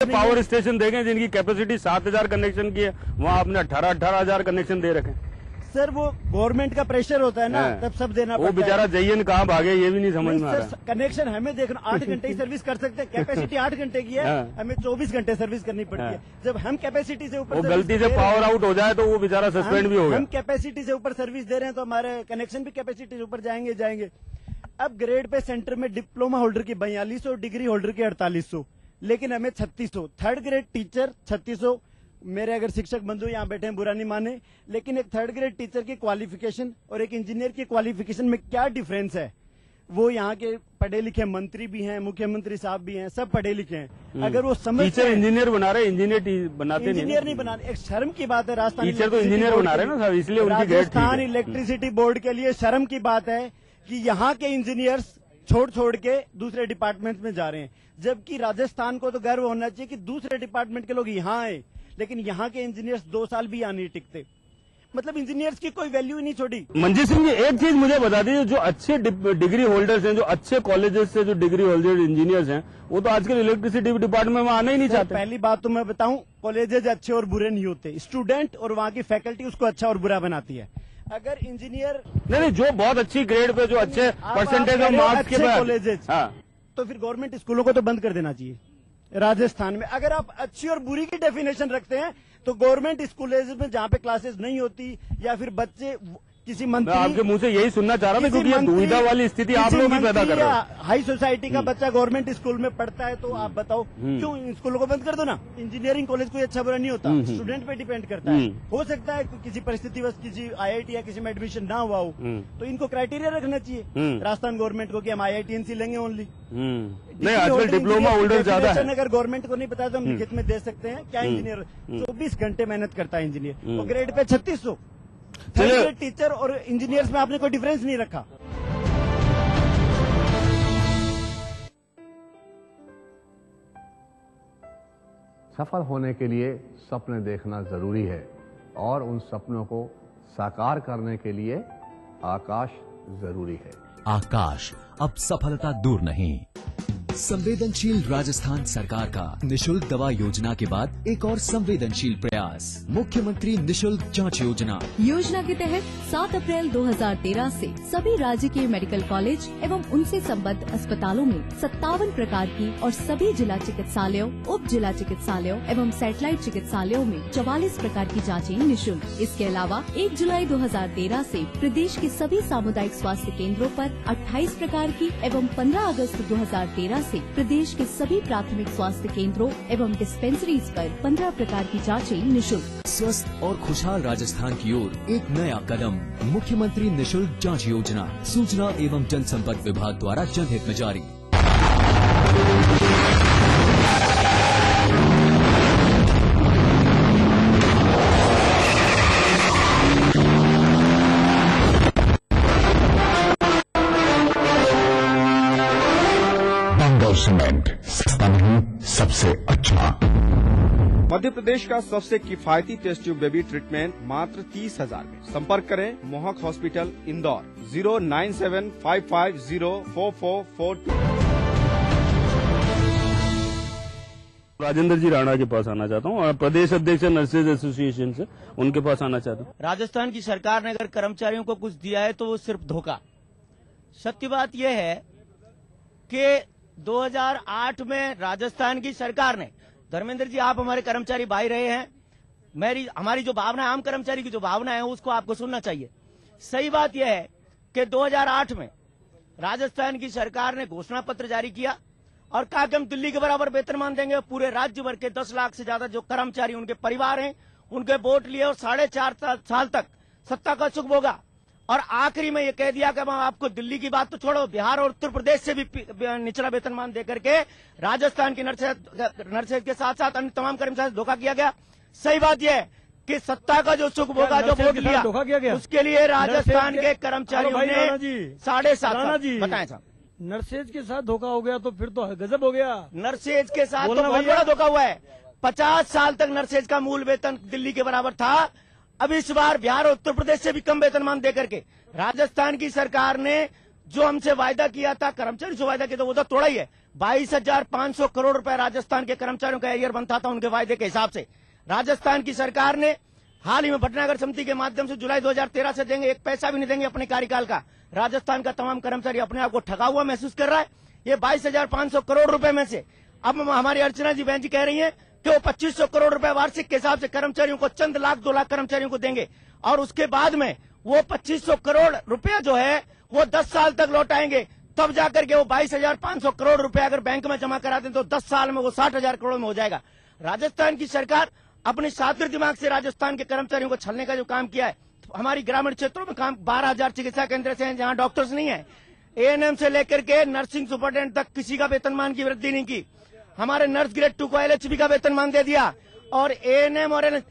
Power station देखें जिनकी capacity 7,000 connection की है, वहाँ आपने 18,000 कनेक्शन दे रखे। सर वो गवर्नमेंट का प्रेशर होता है ना, तब सब देना पड़ता है। वो बेचारा जयन कहाँ भागे ये भी नहीं समझ में आ रहा। कनेक्शन हमें देखना 8 घंटे ही सर्विस कर सकते हैं, कैपेसिटी 8 घंटे की है, हमें 24 घंटे सर्विस करनी पड़ती है। जब हम कैपेसिटी से ऊपर गलती से पावर आउट हो जाए तो वो बेचारा सस्पेंड भी होगा। हम कैपेसिटी से ऊपर सर्विस दे रहे हैं तो हमारे कनेक्शन भी कैपेसिटी से ऊपर जाएंगे। अब ग्रेड पे सेंटर में डिप्लोमा होल्डर की 4200, डिग्री होल्डर की 4800, लेकिन हमें 3600। Third grade teacher 3600। मेरे अगर शिक्षक बंधु यहाँ बैठे हैं बुरा नहीं माने, लेकिन एक थर्ड ग्रेड टीचर की क्वालिफिकेशन और एक इंजीनियर की क्वालिफिकेशन में क्या डिफरेंस है? वो यहाँ के पढ़े लिखे मंत्री भी हैं, मुख्यमंत्री साहब भी हैं, सब पढ़े लिखे हैं। अगर वो समझ टीचर इंजीनियर बना रहे, इंजीनियर बनाते नहीं, इंजीनियर नहीं बना रहे। एक शर्म की बात है, राजस्थान टीचर तो इंजीनियर बना रहे हैं ना साहब, इसलिए उनकी ग्रेड राजस्थान इलेक्ट्रिसिटी बोर्ड के लिए शर्म की बात है कि यहाँ के इंजीनियर्स छोड़ के दूसरे डिपार्टमेंट में जा रहे हैं, जबकि राजस्थान को तो गर्व होना चाहिए कि दूसरे डिपार्टमेंट के लोग यहाँ आए, लेकिन यहाँ के इंजीनियर्स 2 साल भी यहाँ नहीं टिकते। मतलब इंजीनियर्स की कोई वैल्यू ही नहीं छोड़ी। मंजीत सिंह जी, एक चीज मुझे बता दीजिए, जो अच्छे डिग्री होल्डर्स हैं, जो अच्छे कॉलेजेस से जो डिग्री होल्डर इंजीनियर्स हैं, वो तो आजकल इलेक्ट्रिसिटी डिपार्टमेंट में आना ही नहीं चाहते। पहली बात तो मैं बताऊं, कॉलेजेस अच्छे और बुरे नहीं होते, स्टूडेंट और वहाँ की फैकल्टी उसको अच्छा और बुरा बनाती है। अगर इंजीनियर नहीं, जो बहुत अच्छी ग्रेड पे जो अच्छे परसेंटेज और मार्क्स के कॉलेजेस, तो फिर गवर्नमेंट स्कूलों को तो बंद कर देना चाहिए राजस्थान में। अगर आप अच्छी और बुरी की डेफिनेशन रखते हैं तो गवर्नमेंट स्कूलेज में जहाँ पे क्लासेस नहीं होती, या फिर बच्चे किसी मंत्री, आपके मुंह से यही सुनना चाह रहा था, क्योंकि ये दुविधा वाली स्थिति आप लोग भी पैदा कर रहे हैं। हाई सोसाइटी का बच्चा गवर्नमेंट स्कूल में पढ़ता है, तो आप बताओ क्यों इन स्कूलों को बंद कर दो ना। इंजीनियरिंग कॉलेज कोई अच्छा बुरा नहीं होता, स्टूडेंट पे डिपेंड करता है। हो सकता है किसी परिस्थिति बस किसी IIT या किसी में एडमिशन ना हुआ हो, तो इनको क्राइटेरिया रखना चाहिए राजस्थान गवर्नमेंट को कि हम IITNC लेंगे ओनली। नहीं, आजकल डिप्लोमा होल्डर ज्यादा है। अगर गवर्नमेंट को नहीं पता तो हम लिखित में दे सकते हैं। क्या इंजीनियर 24 घंटे मेहनत करता है इंजीनियर, और ग्रेड पे 3600। टीचर और इंजीनियर्स में आपने कोई डिफरेंस नहीं रखा। सफल होने के लिए सपने देखना जरूरी है, और उन सपनों को साकार करने के लिए आकाश जरूरी है। आकाश, अब सफलता दूर नहीं। संवेदनशील राजस्थान सरकार का निशुल्क दवा योजना के बाद एक और संवेदनशील प्रयास, मुख्यमंत्री निशुल्क जांच योजना के तहत 7 अप्रैल 2013 से सभी राज्य के मेडिकल कॉलेज एवं उनसे संबद्ध अस्पतालों में 57 प्रकार की और सभी जिला चिकित्सालयों, उप जिला चिकित्सालयों एवं सैटेलाइट चिकित्सालयों में 44 प्रकार की जाँचें निःशुल्क। इसके अलावा 1 जुलाई 2013 से प्रदेश के सभी सामुदायिक स्वास्थ्य केंद्रों पर 28 प्रकार की एवं 15 अगस्त 2013 से प्रदेश के सभी प्राथमिक स्वास्थ्य केंद्रों एवं डिस्पेंसरीज पर 15 प्रकार की जांचें निःशुल्क। स्वस्थ और खुशहाल राजस्थान की ओर एक नया कदम, मुख्यमंत्री निशुल्क जांच योजना, सूचना एवं जनसंपर्क विभाग द्वारा जनहित में जारी। सीमेंट सस्ता नहीं, सबसे अच्छा। मध्य प्रदेश का सबसे किफायती टेस्ट ट्यूब बेबी ट्रीटमेंट मात्र 30,000 में। संपर्क करें मोहक हॉस्पिटल इंदौर 09755044442। राजेंद्र जी राणा के पास आना चाहता हूँ, और प्रदेश अध्यक्ष नर्सेज एसोसिएशन से, उनके पास आना चाहता हूँ। राजस्थान की सरकार ने अगर कर्मचारियों को कुछ दिया है तो वो सिर्फ धोखा। सत्य बात यह है कि 2008 में राजस्थान की सरकार ने, धर्मेंद्र जी आप हमारे कर्मचारी भाई रहे हैं, हमारी जो भावना है, आम कर्मचारी की जो भावना है उसको आपको सुनना चाहिए। सही बात यह है कि 2008 में राजस्थान की सरकार ने घोषणा पत्र जारी किया और कहा कि हम दिल्ली के बराबर वेतनमान देंगे। पूरे राज्य भर के 10 लाख से ज्यादा जो कर्मचारी, उनके परिवार हैं, उनके वोट लिए और 4.5 साल तक सत्ता का सुख भोगा। और आखिरी में ये कह दिया कि हम आपको दिल्ली की बात तो छोड़ो, बिहार और उत्तर प्रदेश से भी निचला वेतनमान देकर के राजस्थान की नर्सेज के साथ साथ अन्य तमाम कर्मचारी धोखा किया गया। सही बात यह है कि सत्ता का जो सुख भोगा, जो वोट लिया, उसके लिए राजस्थान के कर्मचारियों ने 7.5 बताएं साहब, नर्सेज के साथ धोखा हो गया तो फिर तो गजब हो गया। नर्सेज के साथ तो बहुत बड़ा धोखा हुआ है। 50 साल तक नर्सेज का मूल वेतन दिल्ली के बराबर था। अब इस बार बिहार और उत्तर प्रदेश से भी कम वेतनमान देकर के राजस्थान की सरकार ने जो हमसे वायदा किया था, कर्मचारी से वायदा किया था, वो तो तोड़ा ही है। 22,500 करोड़ रुपए राजस्थान के कर्मचारियों का एरियर बनता था उनके वायदे के हिसाब से। राजस्थान की सरकार ने हाल ही में भटनागर समिति के माध्यम से जुलाई 2013 से देंगे, एक पैसा भी नहीं देंगे अपने कार्यकाल का। राजस्थान का तमाम कर्मचारी अपने आप को ठगा हुआ महसूस कर रहा है। ये 22,500 करोड़ रुपए में से अब हमारी अर्चना जी बहन जी कह रही है कि वो 2,500 करोड़ रुपए वार्षिक के हिसाब से कर्मचारियों को, चंद लाख 2 लाख कर्मचारियों को देंगे और उसके बाद में वो 2,500 करोड़ रुपया जो है वो 10 साल तक लौटाएंगे। तब जाकर के वो 22,500 करोड़ रुपए अगर बैंक में जमा करा दें तो 10 साल में वो 60,000 करोड़ में हो जाएगा। राजस्थान की सरकार अपने शातिर दिमाग से राजस्थान के कर्मचारियों को छलने का जो काम किया है, हमारी ग्रामीण क्षेत्रों में काम 12,000 चिकित्सा केंद्र से हैं जहां डॉक्टर्स नहीं है। एएनएम से लेकर के नर्सिंग सुपरटेंडेंट तक किसी का वेतनमान की वृद्धि नहीं की। हमारे नर्स ग्रेड 2 को एलएचबी का वेतनमान दे दिया। और एएनएम और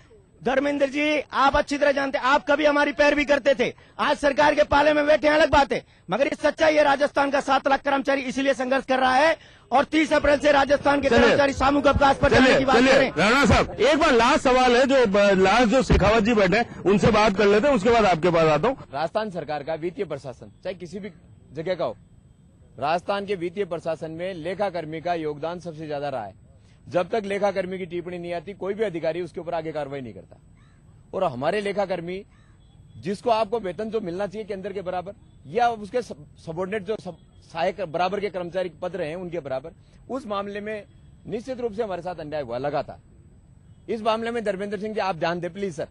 धर्मेंद्र जी आप अच्छी तरह जानते, आप कभी हमारी पैरवी करते थे, आज सरकार के पाले में बैठे अलग बात है, मगर ये सच्चाई है। राजस्थान का 7 लाख कर्मचारी इसीलिए संघर्ष कर रहा है और 30 अप्रैल से राजस्थान के कर्मचारी सामूहिक अवकाश पर जाने की बात कर रहे हैं। राणा साहब, एक बार लास्ट सवाल है, जो शेखावत जी बैठे उनसे बात कर लेते हैं, उसके बाद आपके पास आता हूँ। राजस्थान सरकार का वित्तीय प्रशासन चाहे किसी भी जगह का हो, राजस्थान के वित्तीय प्रशासन में लेखाकर्मी का योगदान सबसे ज्यादा रहा है। जब तक लेखाकर्मी की टिप्पणी नहीं आती कोई भी अधिकारी उसके ऊपर आगे कार्रवाई नहीं करता। और हमारे लेखाकर्मी जिसको आपको वेतन जो मिलना चाहिए केंद्र के बराबर या उसके सबऑर्डिनेट जो सहायक बराबर के कर्मचारी पद रहे हैं उनके बराबर, उस मामले में निश्चित रूप से हमारे साथ अन्याय हुआ लगातार। इस मामले में धर्मेंद्र सिंह जी आप ध्यान दें प्लीज सर।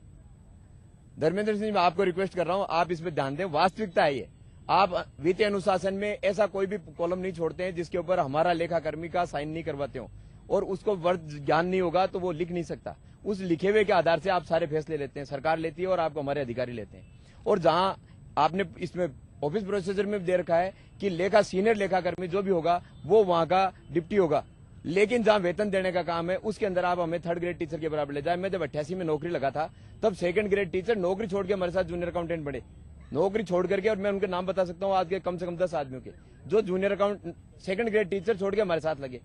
धर्मेंद्र सिंह जी मैं आपको रिक्वेस्ट कर रहा हूं, आप इस पर ध्यान दें। वास्तविकता है ये, आप वित्तीय अनुशासन में ऐसा कोई भी कॉलम नहीं छोड़ते हैं जिसके ऊपर हमारा लेखाकर्मी का साइन नहीं करवाते हो और उसको वर्ड ज्ञान नहीं होगा तो वो लिख नहीं सकता। उस लिखे हुए के आधार से आप सारे फैसले लेते हैं, सरकार लेती है और आपको हमारे अधिकारी लेते हैं। और जहां आपने इसमें ऑफिस प्रोसीजर में दे रखा है कि सीनियर लेखाकर्मी जो भी होगा वो वहां का डिप्टी होगा, लेकिन जहां वेतन देने का काम है उसके अंदर आप हमें 3rd ग्रेड टीचर के बराबर ले जाए। मैं जब 88 में नौकरी लगा था तब 2nd ग्रेड टीचर नौकरी छोड़ के हमारे साथ जूनियर अकाउंटेंट बने, नौकरी छोड़ करके। और मैं उनके नाम बता सकता हूँ आज के कम से कम 10 आदमियों के जो junior account 2nd grade teacher छोड़ के हमारे साथ लगे।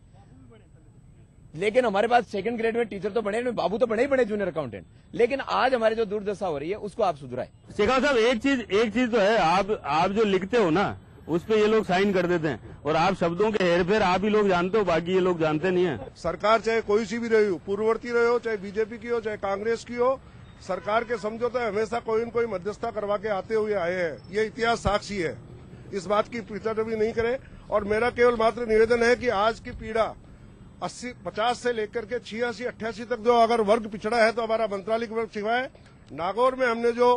लेकिन हमारे पास 2nd ग्रेड में टीचर तो बने, बाबू तो बने ही बने जूनियर अकाउंटेंट, लेकिन आज हमारे जो दुर्दशा हो रही है उसको आप सुधराए। शेखावत साहब, एक चीज तो है, आप जो लिखते हो ना उस पे ये लोग साइन कर देते हैं और आप शब्दों के हेरफेर आप ही लोग जानते हो, बाकी ये लोग जानते नहीं है। सरकार चाहे कोई सी भी रही हो, पूर्ववर्ती रही हो, चाहे बीजेपी की हो, चाहे कांग्रेस की हो, सरकार के समझौते हमेशा कोई न कोई मध्यस्थता करवा के आते हुए आए हैं। ये इतिहास साक्षी है, इस बात की पिछड़ावी नहीं करे। और मेरा केवल मात्र निवेदन है कि आज की पीड़ा 50 से लेकर के 86, 88 तक जो अगर वर्ग पिछड़ा है तो हमारा मंत्रालय वर्ग पिछड़ा है। नागौर में हमने जो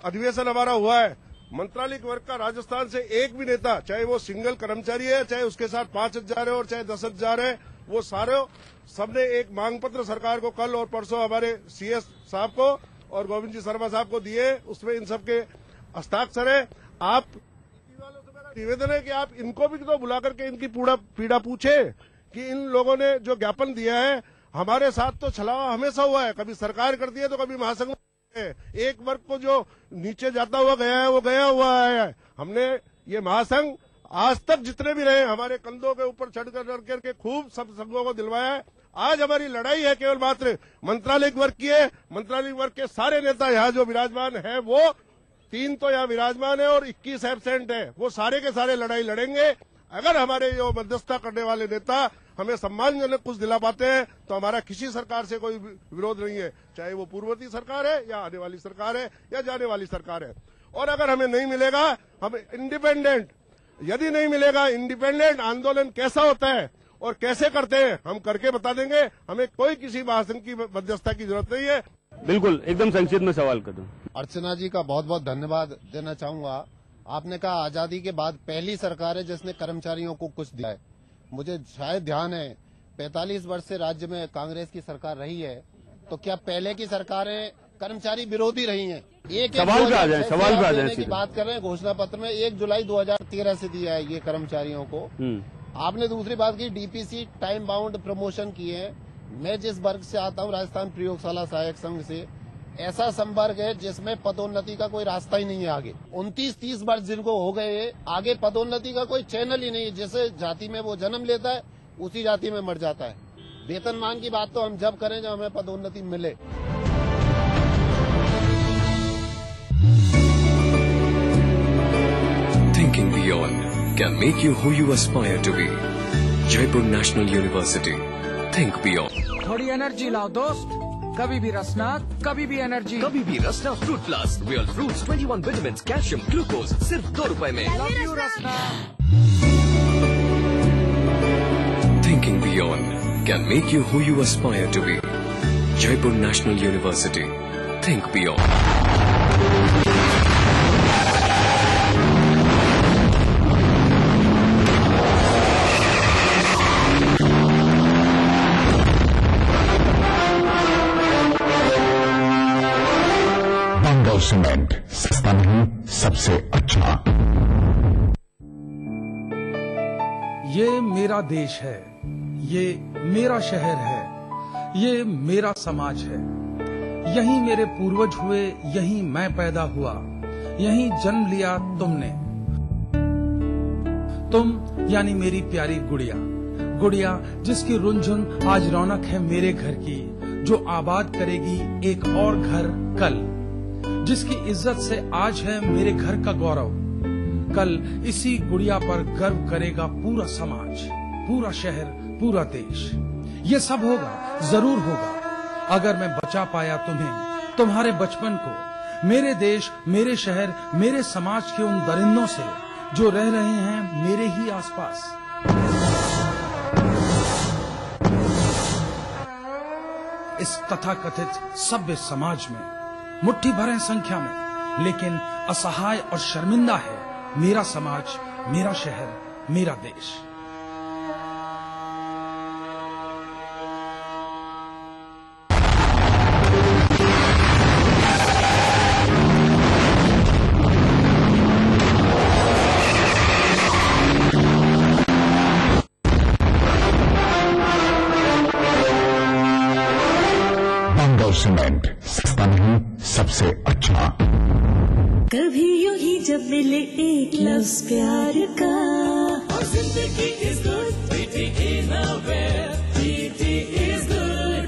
अधिवेशन हमारा हुआ है, मंत्रालय वर्ग का राजस्थान से एक भी नेता, चाहे वो सिंगल कर्मचारी है, चाहे उसके साथ 5,000 है और चाहे 10,000 है, वो सारे सबने एक मांग पत्र सरकार को कल और परसों हमारे सीएस साहब को और गोविंद जी शर्मा साहब को दिए। उसमें इन सबके हस्ताक्षर है। आप वालों से मेरा निवेदन है कि आप इनको भी तो बुला करके इनकी पीड़ा पूछे कि इन लोगों ने जो ज्ञापन दिया है, हमारे साथ तो छलावा हमेशा हुआ है, कभी सरकार करती है तो कभी महासंघ। एक वर्ग को जो नीचे जाता हुआ गया है वो गया हुआ है। हमने ये महासंघ आज तक जितने भी रहे हमारे कंधों के ऊपर चढ़कर करके खूब सब संघों को दिलवाया है। आज हमारी लड़ाई है केवल मात्र मंत्रालय वर्ग की है। मंत्रालय वर्ग के सारे नेता यहाँ जो विराजमान है, वो 3 तो यहाँ विराजमान है और 21 एब्सेंट है, वो सारे के सारे लड़ाई लड़ेंगे। अगर हमारे जो मध्यस्थता करने वाले नेता हमें सम्मानजनक कुछ दिला पाते हैं तो हमारा किसी सरकार से कोई विरोध नहीं है, चाहे वो पूर्ववर्ती सरकार है या आने वाली सरकार है या जाने वाली सरकार है। और अगर हमें नहीं मिलेगा, हमें इंडिपेंडेंट, यदि नहीं मिलेगा इंडिपेंडेंट आंदोलन कैसा होता है और कैसे करते हैं हम करके बता देंगे। हमें कोई किसी महासंघ की मध्यस्थता की जरूरत नहीं है। बिल्कुल, एकदम संक्षिप्त में सवाल कर दूं। अर्चना जी का बहुत बहुत धन्यवाद देना चाहूंगा। आपने कहा आजादी के बाद पहली सरकार है जिसने कर्मचारियों को कुछ दिया है। मुझे शायद ध्यान है 45 वर्ष से राज्य में कांग्रेस की सरकार रही है, तो क्या पहले की सरकारें कर्मचारी विरोधी रही हैं? सवाल पे आ जाए की बात कर रहे हैं। घोषणा पत्र में 1 जुलाई 2013 से दिया है ये कर्मचारियों को। आपने दूसरी बात की डीपीसी टाइम बाउंड प्रमोशन किए हैं। मैं जिस वर्ग से आता हूँ राजस्थान प्रयोगशाला सहायक संघ से, ऐसा संवर्ग है जिसमें पदोन्नति का कोई रास्ता ही नहीं है आगे। 29-30 वर्ष जिनको हो गए, आगे पदोन्नति का कोई चैनल ही नहीं है। जिस जाति में वो जन्म लेता है उसी जाति में मर जाता है। वेतनमान की बात तो हम जब करें जब हमें पदोन्नति मिले। Thinking beyond can make you who you aspire to be. Jaipur national university, think beyond. थोड़ी एनर्जी लाओ दोस्त, कभी भी रसना, कभी भी एनर्जी, कभी भी Rasna fruit plus, real fruits, 21 vitamin, calcium, glucose, सिर्फ 2 रुपए में। Love you Rasna. Thinking beyond can make you who you aspire to be. Jaipur National University, think beyond. Bengal cement, सस्ता नहीं, सबसे अच्छा। ये मेरा देश है, ये मेरा शहर है, ये मेरा समाज है। यहीं मेरे पूर्वज हुए, यहीं मैं पैदा हुआ, यहीं जन्म लिया तुमने। तुम यानी मेरी प्यारी गुड़िया, गुड़िया जिसकी रुंझुन आज रौनक है मेरे घर की, जो आबाद करेगी एक और घर कल, जिसकी इज्जत से आज है मेरे घर का गौरव, कल इसी गुड़िया पर गर्व करेगा पूरा समाज, पूरा शहर, पूरा देश। ये सब होगा, जरूर होगा, अगर मैं बचा पाया तुम्हें, तुम्हारे बचपन को, मेरे देश, मेरे शहर, मेरे समाज के उन दरिंदों से जो रह रहे हैं मेरे ही आसपास। इस तथाकथित सभ्य समाज में मुट्ठी भर है संख्या में, लेकिन असहाय और शर्मिंदा है मेरा समाज, मेरा शहर, मेरा देश। बंगल सीमेंट, सस्ता नहीं, सबसे अच्छा। कभी यूं ही जब मिले एक लफ्ज़ प्यार का, और जिंदगी is good, pretty in a way, pretty is good।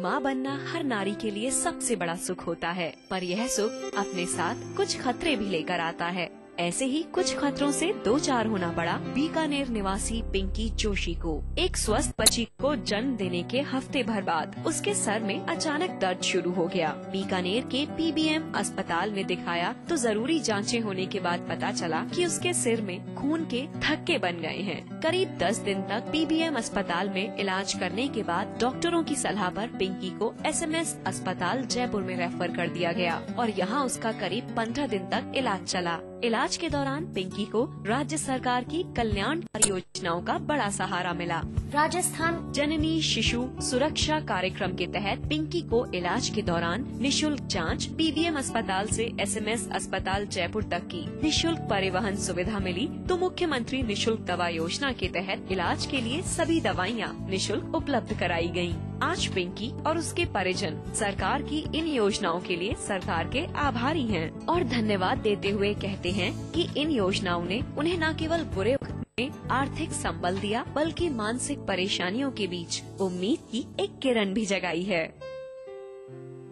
माँ बनना हर नारी के लिए सबसे बड़ा सुख होता है, पर यह सुख अपने साथ कुछ खतरे भी लेकर आता है। ऐसे ही कुछ खतरों से दो चार होना पड़ा बीकानेर निवासी पिंकी जोशी को। एक स्वस्थ बच्ची को जन्म देने के हफ्ते भर बाद उसके सर में अचानक दर्द शुरू हो गया। बीकानेर के पीबीएम अस्पताल में दिखाया तो जरूरी जांचें होने के बाद पता चला कि उसके सिर में खून के थक्के बन गए हैं। करीब 10 दिन तक पीबीएम अस्पताल में इलाज करने के बाद डॉक्टरों की सलाह पर पिंकी को एसएमएस अस्पताल जयपुर में रेफर कर दिया गया और यहाँ उसका करीब 15 दिन तक इलाज चला। इलाज के दौरान पिंकी को राज्य सरकार की कल्याणकारी योजनाओं का बड़ा सहारा मिला। राजस्थान जननी शिशु सुरक्षा कार्यक्रम के तहत पिंकी को इलाज के दौरान निशुल्क जांच, पीबीएम अस्पताल से एसएमएस अस्पताल जयपुर तक की निशुल्क परिवहन सुविधा मिली तो मुख्यमंत्री निशुल्क दवा योजना के तहत इलाज के लिए सभी दवाइयाँ निशुल्क उपलब्ध कराई गयी। आज पिंकी और उसके परिजन सरकार की इन योजनाओं के लिए सरकार के आभारी हैं और धन्यवाद देते हुए कहते हैं कि इन योजनाओं ने उन्हें न केवल बुरे वक्त में आर्थिक संबल दिया बल्कि मानसिक परेशानियों के बीच उम्मीद की एक किरण भी जगाई है।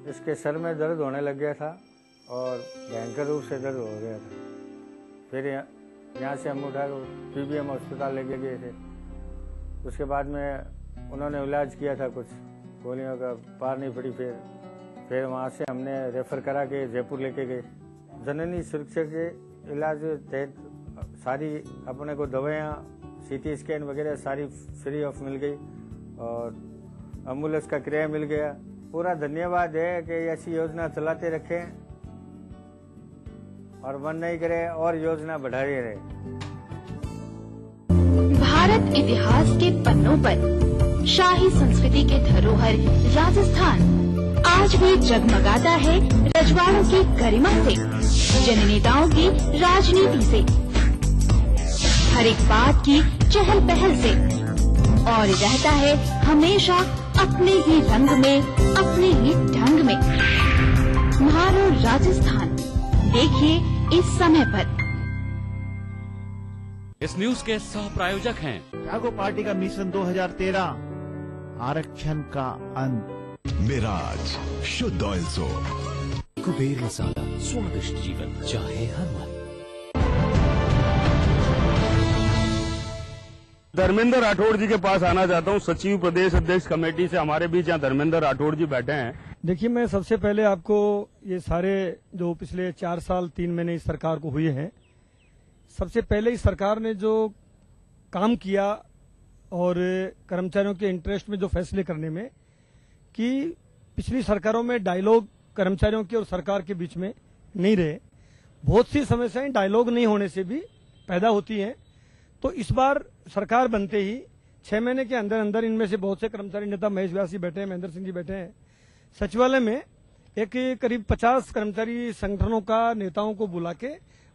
इसके सर में दर्द होने लग गया था और भयंकर रूप से दर्द हो गया था। फिर यहाँ से हम उठा पीबीएम अस्पताल लेके गए थे। उसके बाद में उन्होंने इलाज किया था, कुछ गोलियों का पार नहीं पड़ी। फिर वहाँ से हमने रेफर करा के जयपुर लेके गए। जननी सुरक्षा के इलाज तहत सारी अपने को दवाइयाँ, सीटी स्कैन वगैरह सारी फ्री ऑफ मिल गई और एम्बुलेंस का किराया मिल गया। पूरा धन्यवाद है कि ऐसी योजना चलाते रखें और बंद नहीं करे और योजना बढ़ाते रहे। भारत इतिहास के पन्नों पर शाही संस्कृति के धरोहर राजस्थान आज भी जगमगाता है रजवाड़ों की गरिमा से, जननेताओं की राजनीति से, हर एक बात की चहल पहल से और रहता है हमेशा अपने ही रंग में, अपने ही ढंग में। म्हारो राजस्थान देखिए इस समय पर। इस न्यूज के सह प्रायोजक हैं जागो पार्टी का मिशन 2013 आरक्षण का अंत। मिराज शुद्ध ऑयल सो कुबेर मसाला, स्वादिष्ट जीवन चाहे हर मन। धर्मेंद्र राठौड़ जी के पास आना चाहता हूं, सचिव प्रदेश अध्यक्ष कमेटी से हमारे बीच यहाँ धर्मेंद्र राठौड़ जी बैठे हैं। देखिए, मैं सबसे पहले आपको ये सारे जो पिछले 4 साल 3 महीने इस सरकार को हुए हैं, सबसे पहले इस सरकार ने जो काम किया और कर्मचारियों के इंटरेस्ट में जो फैसले करने में, कि पिछली सरकारों में डायलॉग कर्मचारियों के और सरकार के बीच में नहीं रहे। बहुत सी समस्याएं डायलॉग नहीं होने से भी पैदा होती हैं। तो इस बार सरकार बनते ही 6 महीने के अंदर अंदर इनमें से बहुत से कर्मचारी नेता, महेश व्यास जी बैठे हैं, महेंद्र सिंह जी बैठे हैं, सचिवालय में एक करीब 50 कर्मचारी संगठनों का नेताओं को बुला के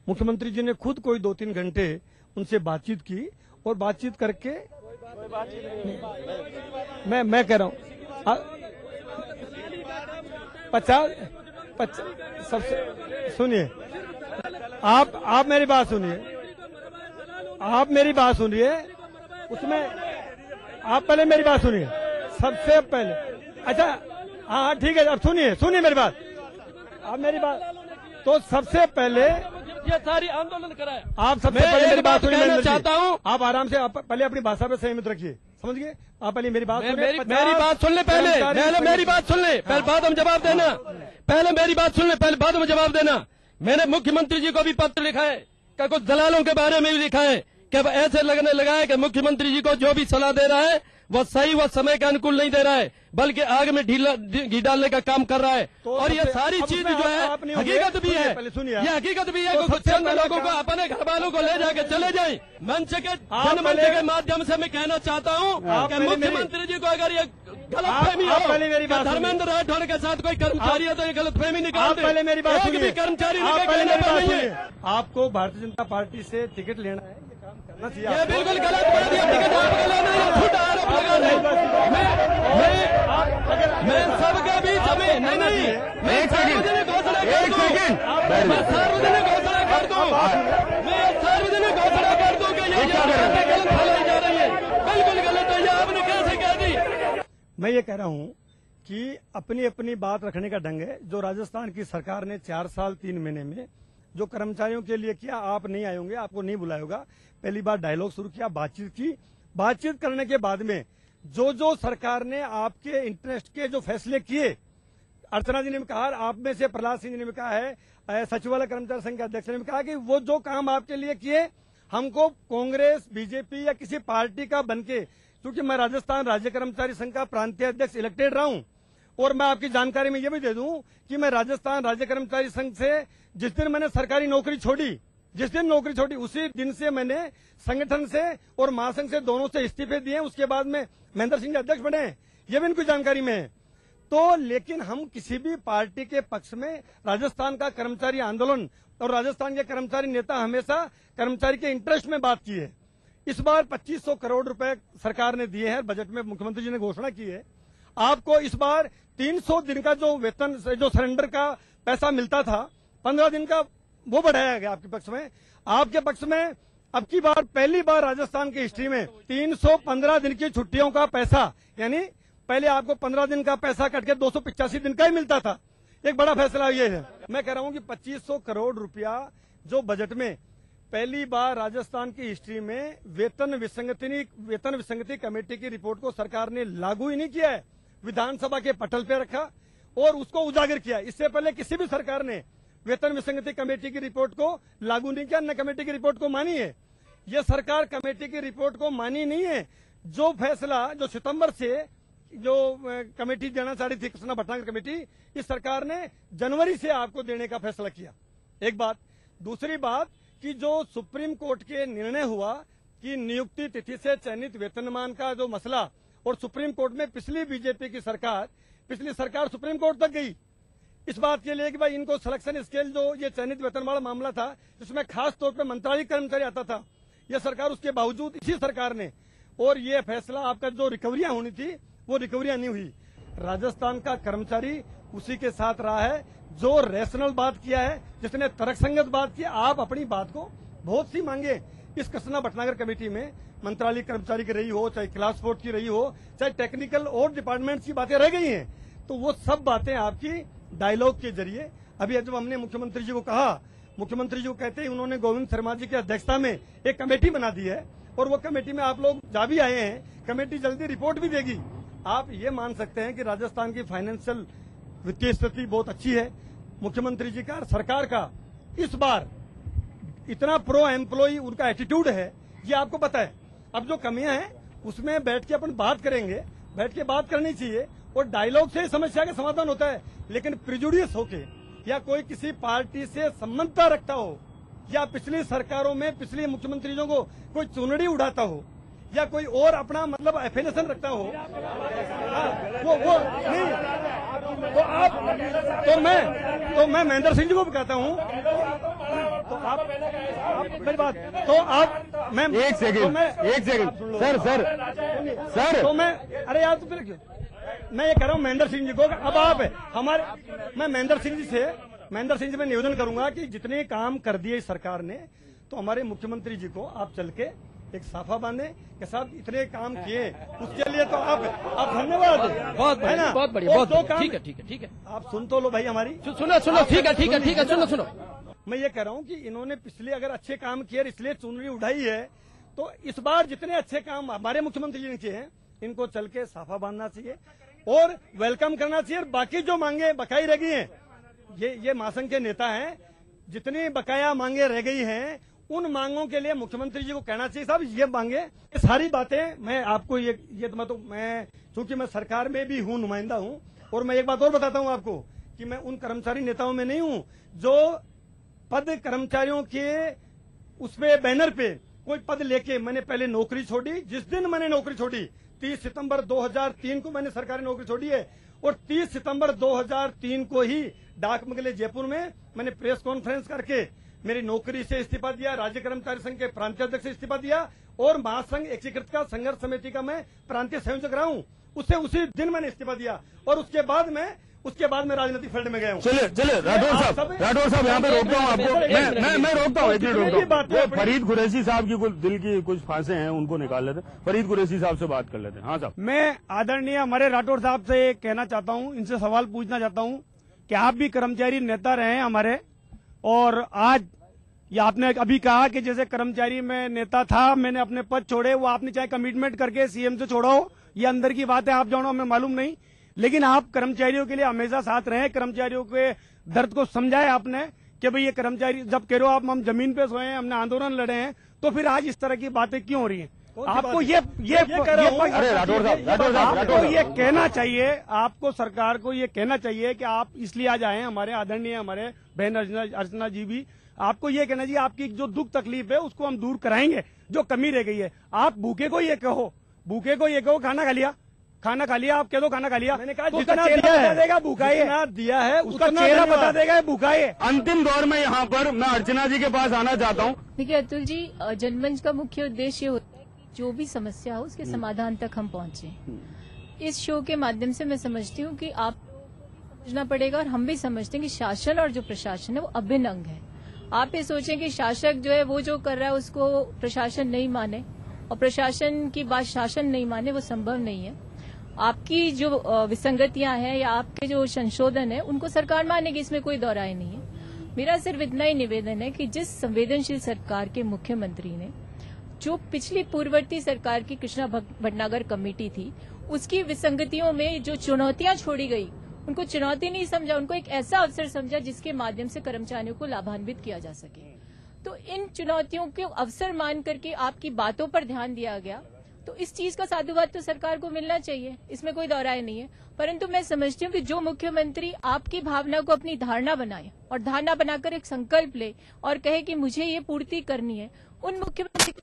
मुख्यमंत्री जी ने खुद कोई 2-3 घंटे उनसे बातचीत की और बातचीत करके मैं कह रहा हूं 50 सबसे सुनिए, आप मेरी बात सुनिए, आप मेरी बात सुनिए, उसमें आप पहले मेरी बात सुनिए सबसे पहले। अच्छा हाँ ठीक है, अब सुनिए मेरी बात, आप मेरी बात। तो सबसे पहले ये सारी आंदोलन कराया, आप सबसे पहले मेरी बात सुनिए। चाहता हूँ आप आराम से पहले अपनी भाषा पे संयमित रखिए, समझ गए? आप पहले मेरी बात सुनिए। मेरी बात सुन ले पहले मेरी बात सुन ले, पहले बाद में जवाब देना। पहले मेरी बात सुन ले, पहले बाद में जवाब देना। मैंने मुख्यमंत्री जी को भी पत्र लिखा है, क्या कुछ दलालों के बारे में भी लिखा है कि ऐसे लगने लगा है कि मुख्यमंत्री जी को जो भी सलाह दे रहा है वो सही व समय के अनुकूल नहीं दे रहा है, बल्कि आग में घी डालने का काम कर रहा है। और ये सारी चीज जो है हकीकत भी है, ये हकीकत भी है कि चंद लोगों को अपने घर वालों को ले जाके चले जाएं। मंच के जनमंच के माध्यम से मैं कहना चाहता हूँ कि मुख्यमंत्री जी को अगर ये गलतफहमी हो, धर्मेंद्र राठौड़ के साथ कोई कर्मचारी है तो ये गलतफहमी निकाल दे। पहले मेरी बात सुनिए, कर्मचारी आपको भारतीय जनता पार्टी से टिकट लेना है, ये काम करना चाहिए। ये बिल्कुल गलत बात है, टिकट आपको लेना है, झूठा आरोप लगा रहे हैं। मैं सबके बीच में नहीं, मैं सार्वजनिक घोषणा कर दूं, मैं सार्वजनिक घोषणा कर दूं, मैं सार्वजनिक घोषणा कर दूं कि ये गलत फैलाई जा रही है, बिल्कुल गलत है। ये आपने कैसे कह दी? मैं ये कह रहा हूं कि अपनी अपनी बात रखने का ढंग है। जो राजस्थान की सरकार ने 4 साल 3 महीने में जो कर्मचारियों के लिए किया, आप नहीं आए होंगे, आपको नहीं बुलाया होगा। पहली बार डायलॉग शुरू किया, बातचीत की, बातचीत करने के बाद में जो सरकार ने आपके इंटरेस्ट के जो फैसले किए, अर्चना जी ने भी कहा, आप में से प्रहलाद सिंह जी ने भी कहा है, सचिवालय कर्मचारी संघ के अध्यक्ष ने भी कहा कि वो जो काम आपके लिए किए, हमको कांग्रेस, बीजेपी या किसी पार्टी का बनके, क्योंकि मैं राजस्थान राज्य कर्मचारी संघ का प्रांतीय अध्यक्ष इलेक्टेड रहा हूं, और मैं आपकी जानकारी में ये भी दे दूं कि मैं राजस्थान राज्य कर्मचारी संघ से जिस दिन मैंने सरकारी नौकरी छोड़ी, उसी दिन से मैंने संगठन से और महासंघ से दोनों से इस्तीफे दिए। उसके बाद में महेंद्र सिंह जी अध्यक्ष बने, ये भी इनकी जानकारी में है। तो लेकिन हम किसी भी पार्टी के पक्ष में, राजस्थान का कर्मचारी आंदोलन और राजस्थान के कर्मचारी नेता हमेशा कर्मचारी के इंटरेस्ट में बात की है। इस बार 2500 करोड़ रुपए सरकार ने दिए हैं, बजट में मुख्यमंत्री जी ने घोषणा की है। आपको इस बार 300 दिन का जो वेतन, जो सरेंडर का पैसा मिलता था, 15 दिन का वो बढ़ाया गया आपके पक्ष में। आपके पक्ष में अब की बार पहली बार राजस्थान की हिस्ट्री में 315 दिन की छुट्टियों का पैसा, यानी पहले आपको 15 दिन का पैसा कट के 285 दिन का ही मिलता था। एक बड़ा फैसला ये है। मैं कह रहा हूं कि 2500 करोड़ रुपया जो बजट में पहली बार राजस्थान की हिस्ट्री में वेतन विसंगति कमेटी की रिपोर्ट को सरकार ने लागू ही नहीं किया है, विधानसभा के पटल पे रखा और उसको उजागर किया। इससे पहले किसी भी सरकार ने वेतन विसंगति कमेटी की रिपोर्ट को लागू नहीं किया, न कमेटी की रिपोर्ट को मानी है। यह सरकार कमेटी की रिपोर्ट को मानी नहीं है। जो फैसला जो सितंबर से जो कमेटी देना चाह रही थी, कृष्णा भटनागर कमेटी, इस सरकार ने जनवरी से आपको देने का फैसला किया। एक बात। दूसरी बात कि जो सुप्रीम कोर्ट के निर्णय हुआ कि नियुक्ति तिथि से चयनित वेतनमान का जो मसला, और सुप्रीम कोर्ट में पिछली बीजेपी की सरकार, पिछली सरकार सुप्रीम कोर्ट तक गई इस बात के लिए कि भाई इनको सिलेक्शन स्केल जो ये चयनित वेतन वाला मामला था, जिसमें खास तौर पे मंत्रालय कर्मचारी आता था, यह सरकार उसके बावजूद इसी सरकार ने, और ये फैसला आपका जो रिकवरियां होनी थी वो रिकवरियां नहीं हुई। राजस्थान का कर्मचारी उसी के साथ रहा है जो रैशनल बात किया है, जिसने तर्कसंगत बात की। आप अपनी बात को बहुत सी मांगे इस कृष्णा भटनागर कमेटी में, मंत्रालय कर्मचारी की रही हो, चाहे क्लास 4 की रही हो, चाहे टेक्निकल और डिपार्टमेंट की बातें रह गई हैं, तो वो सब बातें आपकी डायलॉग के जरिए। अभी जब हमने मुख्यमंत्री जी को कहा, मुख्यमंत्री जी को कहते ही उन्होंने गोविंद शर्मा जी की अध्यक्षता में एक कमेटी बना दी है। और वो कमेटी में आप लोग जा भी आए हैं, कमेटी जल्दी रिपोर्ट भी देगी। आप ये मान सकते हैं कि राजस्थान की फाइनेंशियल वित्तीय स्थिति बहुत अच्छी है। मुख्यमंत्री जी का, सरकार का इस बार इतना प्रो एम्प्लॉय उनका एटीट्यूड है, ये आपको पता है। अब जो कमियां हैं उसमें बैठ के अपन बात करेंगे, बैठ के बात करनी चाहिए और डायलॉग से समस्या का समाधान होता है। लेकिन प्रिजुडियस होके या कोई किसी पार्टी से संबंधता रखता हो या पिछली सरकारों में पिछले मुख्यमंत्रियों को कोई चुनड़ी उड़ाता हो या कोई और अपना मतलब एफिलिएशन रखता हो, वो नहीं तो मैं महेंद्र सिंह जी को भी कहता हूँ, तो आप मेरी बात, तो आप मैं एक सेकंड सर तो मैं अरे यार तो फिर क्यों मैं ये कह रहा हूँ महेंद्र सिंह जी को, अब आप हमारे मैं महेंद्र सिंह जी से मैं निवेदन करूंगा कि जितने काम कर दिए इस सरकार ने, तो हमारे मुख्यमंत्री जी को आप चल के एक साफा बांधे कि साहब इतने काम किए, उसके लिए तो आप धन्यवाद। बहुत है ना, बहुत बढ़िया, बहुत ठीक है। आप सुन तो लो भाई हमारी, सुनो ठीक है सुनो। मैं ये कह रहा हूँ कि इन्होंने पिछले अगर अच्छे काम किए इसलिए चुनरी उठाई है, तो इस बार जितने अच्छे काम हमारे मुख्यमंत्री जी ने किए हैं इनको चल के साफा बांधना चाहिए और वेलकम करना चाहिए। और बाकी जो मांगे बकाई रह गई हैं, ये महासंघ के नेता हैं, जितनी बकाया मांगे रह गई हैं उन मांगों के लिए मुख्यमंत्री जी को कहना चाहिए साहब ये मांगे, ये सारी बातें मैं आपको ये मैं चूंकि मैं सरकार में भी हूँ, नुमाइंदा हूँ, और मैं एक बात और बताता हूँ आपको कि मैं उन कर्मचारी नेताओं में नहीं हूँ जो पद कर्मचारियों के उसपे बैनर पे कोई पद लेके मैंने पहले नौकरी छोड़ी। जिस दिन मैंने नौकरी छोड़ी 30 सितंबर 2003 को मैंने सरकारी नौकरी छोड़ी है, और 30 सितंबर 2003 को ही डाक बंगले जयपुर में मैंने प्रेस कॉन्फ्रेंस करके मेरी नौकरी से इस्तीफा दिया, राज्य कर्मचारी संघ के प्रांतीय अध्यक्ष से इस्तीफा दिया और महासंघ एकीकृत का संघर्ष समिति का मैं प्रांतीय संयोजक रहा हूँ। उससे उसी दिन मैंने इस्तीफा दिया और उसके बाद मैं राजनीतिक फील्ड में गया हूँ। चलिए राठौर साहब यहाँ पे रोकता हूँ आपको, मैं रोकता हूँ, एक मिनट रोकता हूँ। फरीद कुरैशी साहब की दिल की कुछ फांसे हैं, उनको निकाल लेते हैं। फरीद कुरैशी साहब से बात कर लेते हैं। हाँ साहब, मैं आदरणीय हमारे राठौर साहब से कहना चाहता हूँ, इनसे सवाल पूछना चाहता हूँ कि आप भी कर्मचारी नेता रहे हैं हमारे, और आज ये आपने अभी कहा कि जैसे कर्मचारी में नेता था, मैंने अपने पद छोड़े, वो आपने चाहे कमिटमेंट करके सीएम से छोड़ा हो, ये अंदर की बात है, आप जानो हमें मालूम नहीं, लेकिन आप कर्मचारियों के लिए हमेशा साथ रहे, कर्मचारियों के दर्द को समझाए आपने कि भाई ये कर्मचारी जब कह रहे हो आप हम जमीन पे सोए हैं, हमने आंदोलन लड़े हैं, तो फिर आज इस तरह की बातें क्यों हो रही हैं? आपको ये कहना चाहिए, आपको सरकार को ये कहना चाहिए कि आप इसलिए आज आए हैं, हमारे आदरणीय हमारे बहन अर्चना जी भी, आपको ये कहना चाहिए आपकी जो दुख तकलीफ है उसको हम दूर कराएंगे, जो कमी रह गई है। आप भूखे को ये कहो खाना खा लिया, आप कह दो खाना खा लिया, मैंने कहा तो जितना दिया देगा भूखा है, जितना दिया है उसका चेहरा बता देगा भूखा है। अंतिम दौर में यहाँ पर मैं अर्चना जी के पास आना चाहता हूँ। देखिए अतुल जी, जनमंच का मुख्य उद्देश्य होता है कि जो भी समस्या हो उसके समाधान तक हम पहुंचे। इस शो के माध्यम से मैं समझती हूँ कि आप समझना पड़ेगा और हम भी समझते हैं कि शासन और जो प्रशासन है वो अभिन्न अंग है। आप ये सोचें कि शासक जो है वो जो कर रहा है उसको प्रशासन नहीं माने और प्रशासन की बात शासन नहीं माने, वो संभव नहीं है। आपकी जो विसंगतियां हैं या आपके जो संशोधन है उनको सरकार मानेगी, इसमें कोई दो राय नहीं है। मेरा सिर्फ इतना ही निवेदन है कि जिस संवेदनशील सरकार के मुख्यमंत्री ने जो पिछली पूर्ववर्ती सरकार की कृष्णा भटनागर कमेटी थी उसकी विसंगतियों में जो चुनौतियां छोड़ी गई, उनको चुनौती नहीं समझा, उनको एक ऐसा अवसर समझा जिसके माध्यम से कर्मचारियों को लाभान्वित किया जा सके। तो इन चुनौतियों को अवसर मान करके आपकी बातों पर ध्यान दिया गया, तो इस चीज का साधुवाद तो सरकार को मिलना चाहिए, इसमें कोई दोहराय नहीं है। परंतु मैं समझती हूँ कि जो मुख्यमंत्री आपकी भावना को अपनी धारणा बनाए और धारणा बनाकर एक संकल्प ले और कहे कि मुझे ये पूर्ति करनी है, उन मुख्यमंत्री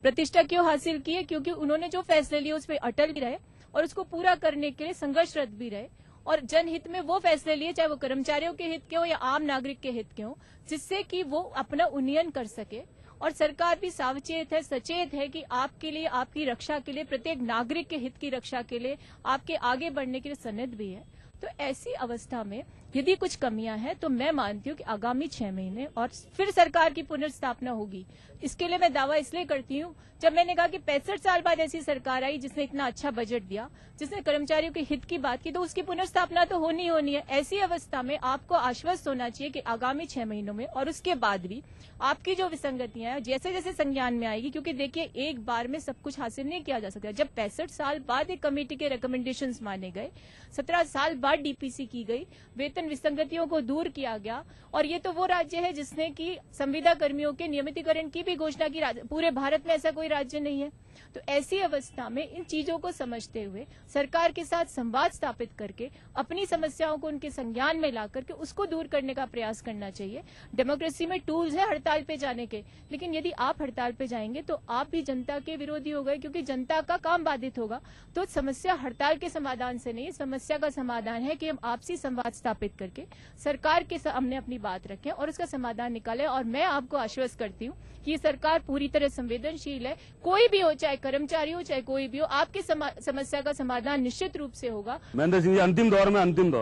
प्रतिष्ठा क्यों हासिल की है? क्योंकि उन्होंने जो फैसले लिए उस पर अटल भी रहे और उसको पूरा करने के लिए संघर्षरत भी रहे और जनहित में वो फैसले लिए, चाहे वो कर्मचारियों के हित के हो या आम नागरिक के हित के हो, जिससे कि वो अपना उन्नयन कर सके। और सरकार भी सावचेत है, सचेत है कि आपके लिए, आपकी रक्षा के लिए, प्रत्येक नागरिक के हित की रक्षा के लिए, आपके आगे बढ़ने के लिए सन्निध भी है। तो ऐसी अवस्था में यदि कुछ कमियां हैं तो मैं मानती हूँ कि आगामी 6 महीने और फिर सरकार की पुनर्स्थापना होगी। इसके लिए मैं दावा इसलिए करती हूँ, जब मैंने कहा कि 65 साल बाद ऐसी सरकार आई जिसने इतना अच्छा बजट दिया, जिसने कर्मचारियों के हित की बात की, तो उसकी पुनर्स्थापना तो होनी है। ऐसी अवस्था में आपको आश्वस्त होना चाहिए कि आगामी 6 महीनों में और उसके बाद भी आपकी जो विसंगतियां हैं जैसे जैसे संज्ञान में आएगी, क्योंकि देखिए एक बार में सब कुछ हासिल नहीं किया जा सकता। जब 65 साल बाद एक कमेटी के रिकमेंडेशंस माने गए, 17 साल बाद डीपीसी की गई, वेतन विसंगतियों को दूर किया गया, और ये तो वो राज्य है जिसने की संविदा कर्मियों के नियमितीकरण की भी घोषणा की। पूरे भारत में ऐसा कोई राज्य नहीं है। तो ऐसी अवस्था में इन चीजों को समझते हुए सरकार के साथ संवाद स्थापित करके अपनी समस्याओं को उनके संज्ञान में ला करके उसको दूर करने का प्रयास करना चाहिए। डेमोक्रेसी में टूल्स है हड़ताल पे जाने के, लेकिन यदि आप हड़ताल पे जाएंगे तो आप भी जनता के विरोधी हो गए, क्योंकि जनता का काम बाधित होगा। तो समस्या हड़ताल के समाधान से नहीं, समस्या का समाधान है कि हम आपसी संवाद स्थापित करके सरकार के सामने अपनी बात रखें और उसका समाधान निकालें। और मैं आपको आश्वस्त करती हूँ कि ये सरकार पूरी तरह संवेदनशील है। कोई भी हो, चाहे कर्मचारी हो चाहे कोई भी हो, आपकी समस्या का समाधान निश्चित रूप से होगा। महेंद्र सिंह जी, अंतिम दौर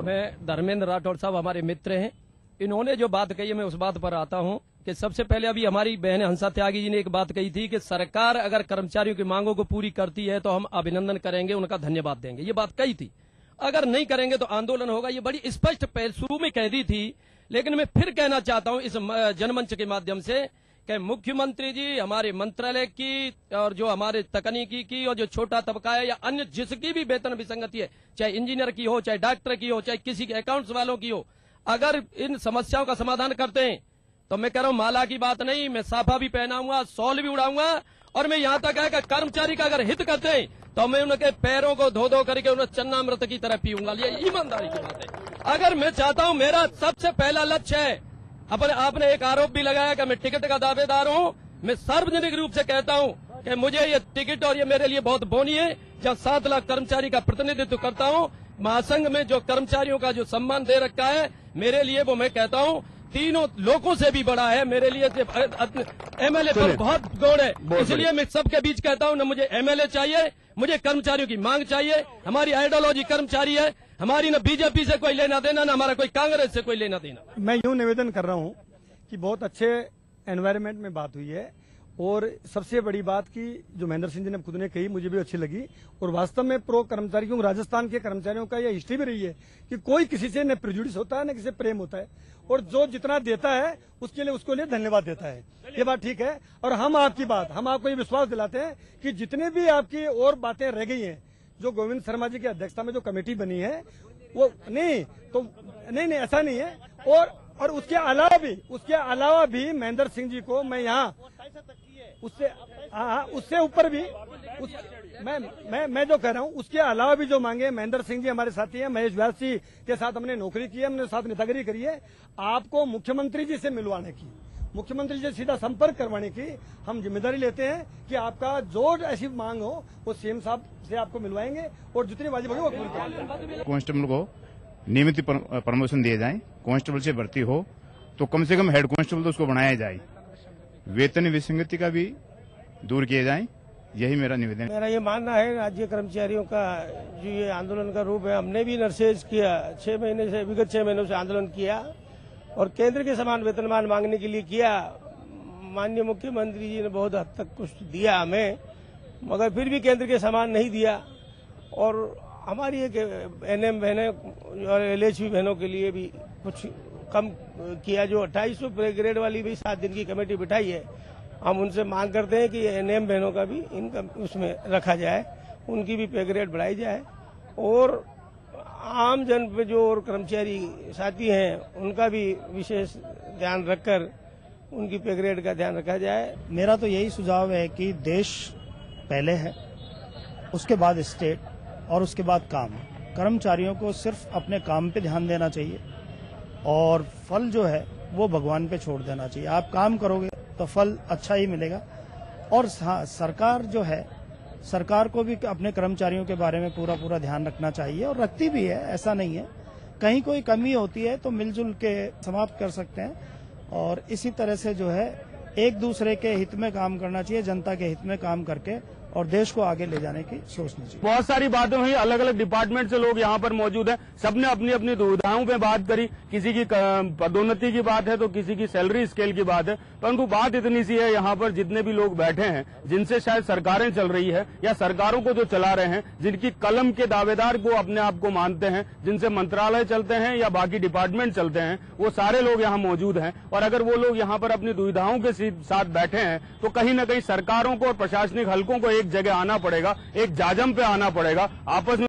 में धर्मेंद्र राठौड़ साहब हमारे मित्र हैं। इन्होंने जो बात कही है मैं उस बात पर आता हूं कि सबसे पहले अभी हमारी बहन हंसा त्यागी जी ने एक बात कही थी कि सरकार अगर कर्मचारियों की मांगों को पूरी करती है तो हम अभिनंदन करेंगे, उनका धन्यवाद देंगे। ये बात कही थी। अगर नहीं करेंगे तो आंदोलन होगा। ये बड़ी स्पष्ट शुरू में कह दी थी, लेकिन मैं फिर कहना चाहता हूं इस जनमंच के माध्यम से कि मुख्यमंत्री जी हमारे मंत्रालय की और जो हमारे तकनीकी की और जो छोटा तबका है या अन्य जिसकी भी वेतन विसंगति है, चाहे इंजीनियर की हो, चाहे डॉक्टर की हो, चाहे किसी के अकाउंट्स वालों की हो, अगर इन समस्याओं का समाधान करते हैं तो मैं कह रहा हूं माला की बात नहीं, मैं साफा भी पहनाऊंगा, शॉल भी उड़ाऊंगा, और मैं यहां तक है कि कर्मचारी का अगर हित करते हैं तो मैं उनके पैरों को धो धो करके उन्हें चन्नामृत की तरह पीऊंगा। ये ईमानदारी की बात है। अगर मैं चाहता हूं, मेरा सबसे पहला लक्ष्य है, आपने एक आरोप भी लगाया कि मैं टिकट का दावेदार हूं। मैं सार्वजनिक रूप से कहता हूं कि मुझे ये टिकट और ये मेरे लिए बहुत बोनी है। जब 7 लाख कर्मचारी का प्रतिनिधित्व करता हूं, महासंघ में जो कर्मचारियों का जो सम्मान दे रखा है मेरे लिए, वो मैं कहता हूं तीनों लोगों से भी बड़ा है। मेरे लिए एमएलए पर बहुत गौर है। इसलिए मैं सबके बीच कहता हूं, न मुझे एमएलए चाहिए, मुझे कर्मचारियों की मांग चाहिए। हमारी आइडियोलॉजी कर्मचारी है, हमारी न बीजेपी से कोई लेना देना, न हमारा कोई कांग्रेस से कोई लेना देना। मैं यूं निवेदन कर रहा हूं कि बहुत अच्छे एनवायरनमेंट में बात हुई है, और सबसे बड़ी बात की जो महेंद्र सिंह जी ने खुद ने कही मुझे भी अच्छी लगी। और वास्तव में प्रो कर्मचारी, क्योंकि राजस्थान के कर्मचारियों का यह हिस्ट्री भी रही है कि कोई किसी से न प्रेजुडिस होता है न किसी से प्रेम होता है, और जो जितना देता है उसके लिए उसको लिए धन्यवाद देता है। ये बात ठीक है। और हम आपको ये विश्वास दिलाते हैं कि जितने भी आपकी और बातें रह गई हैं, जो गोविंद शर्मा जी की अध्यक्षता में जो कमेटी बनी है वो नहीं ऐसा नहीं है। और उसके अलावा भी महेंद्र सिंह जी को मैं यहाँ उससे ऊपर भी मैं जो कह रहा हूँ उसके अलावा भी जो मांगे, महेंद्र सिंह जी हमारे साथी हैं, महेश व्यास जी के साथ हमने नौकरी की है, हमने साथ नेतागिरी करी है। आपको मुख्यमंत्री जी से मिलवाने की, मुख्यमंत्री जी से सीधा संपर्क करवाने की हम जिम्मेदारी लेते हैं कि आपका जो ऐसी मांग हो वो सीएम साहब से आपको मिलवाएंगे और जितनी वाजिब होगी वो पूरी करेंगे। कांस्टेबल को नियमित प्रमोशन दिए जाए, कांस्टेबल से भर्ती हो तो कम से कम हेड कांस्टेबल तो उसको बनाया जाए, वेतन विसंगति का भी दूर किया जाए, यही मेरा निवेदन है। मेरा ये मानना है राज्य कर्मचारियों का जो ये आंदोलन का रूप है, हमने भी नरसेज किया, विगत 6 महीनों से आंदोलन किया और केंद्र के समान वेतनमान मांगने के लिए किया। माननीय मुख्यमंत्री जी ने बहुत हद तक कुछ दिया हमें, मगर फिर भी केंद्र के समान नहीं दिया। और हमारी एक एनएम बहनें और एलएचबी बहनों के लिए भी कुछ कम किया, जो 2800 पे ग्रेड वाली भी 7 दिन की कमेटी बिठाई है। हम उनसे मांग करते हैं कि एनएम बहनों का भी इनका उसमें रखा जाए, उनकी भी पे ग्रेड बढ़ाई जाए, और आम जन पे जो और कर्मचारी साथी हैं उनका भी विशेष ध्यान रखकर उनकी पे ग्रेड का ध्यान रखा जाए। मेरा तो यही सुझाव है कि देश पहले है, उसके बाद स्टेट और उसके बाद काम। कर्मचारियों को सिर्फ अपने काम पे ध्यान देना चाहिए और फल जो है वो भगवान पे छोड़ देना चाहिए। आप काम करोगे तो फल अच्छा ही मिलेगा। और सरकार जो है, सरकार को भी अपने कर्मचारियों के बारे में पूरा ध्यान रखना चाहिए और रखती भी है, ऐसा नहीं है। कहीं कोई कमी होती है तो मिलजुल के समाप्त कर सकते हैं और इसी तरह से जो है एक दूसरे के हित में काम करना चाहिए, जनता के हित में काम करके और देश को आगे ले जाने की सोचनी चाहिए। बहुत सारी बातें हुई, अलग अलग डिपार्टमेंट से लोग यहाँ पर मौजूद हैं, सबने अपनी अपनी दुविधाओं पे बात करी। किसी की पदोन्नति की बात है तो किसी की सैलरी स्केल की बात है, परंतु बात इतनी सी है यहाँ पर जितने भी लोग बैठे हैं, जिनसे शायद सरकारें चल रही है या सरकारों को जो चला रहे हैं, जिनकी कलम के दावेदार को अपने आप को मानते हैं, जिनसे मंत्रालय चलते हैं या बाकी डिपार्टमेंट चलते हैं, वो सारे लोग यहाँ मौजूद हैं। और अगर वो लोग यहाँ पर अपनी दुविधाओं के साथ बैठे हैं तो कहीं न कहीं सरकारों को और प्रशासनिक हलकों को एक जगह आना पड़ेगा, एक जाजम पे आना पड़ेगा, आपस में